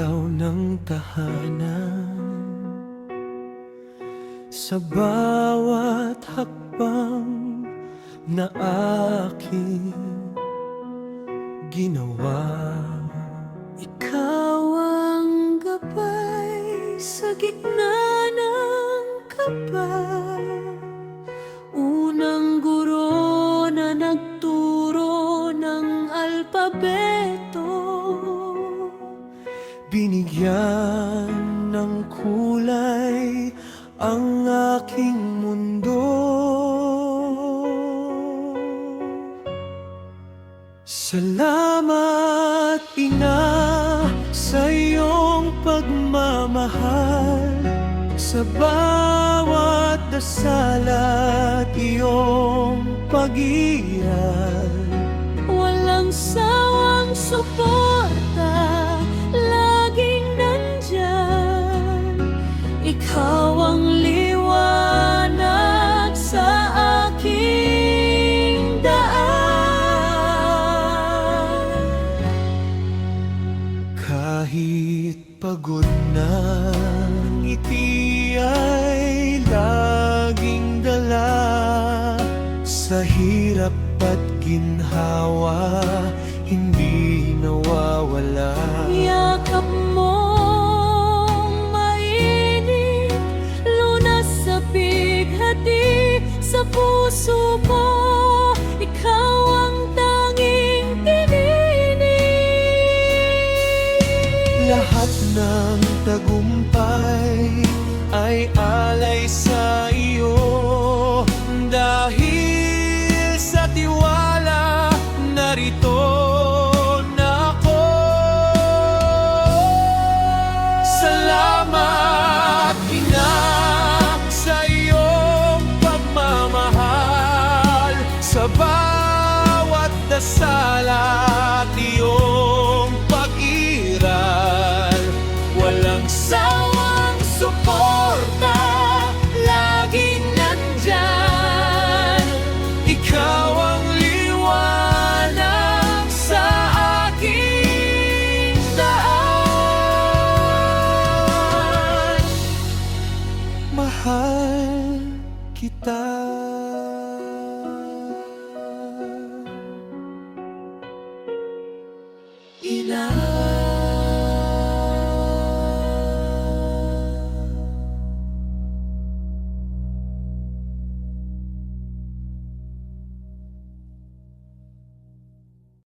ilaw ng tahanan. Sa bawat hakbang na aking ginawa, ikaw ang gabay sa gitna ng kaba. Unang guro na nagturo ng alpabeto, binigyan ng kulay ang aking mundo. Salamat, Ina, sa iyong pagmamahal, sa bawat dasal at iyong pag-iral. Walang sawang suporta, laging nandyan. Ikaw ang liwanag sa aking daan. Kahit pagod na ngiti ay laging dala, sa hirap at ginhawa hindi nawawala. Yakap mong mainit, lunas sa bighati sa puso mo. Ikaw ang tanging piniling. Lahat ng tagumpay ay alay sa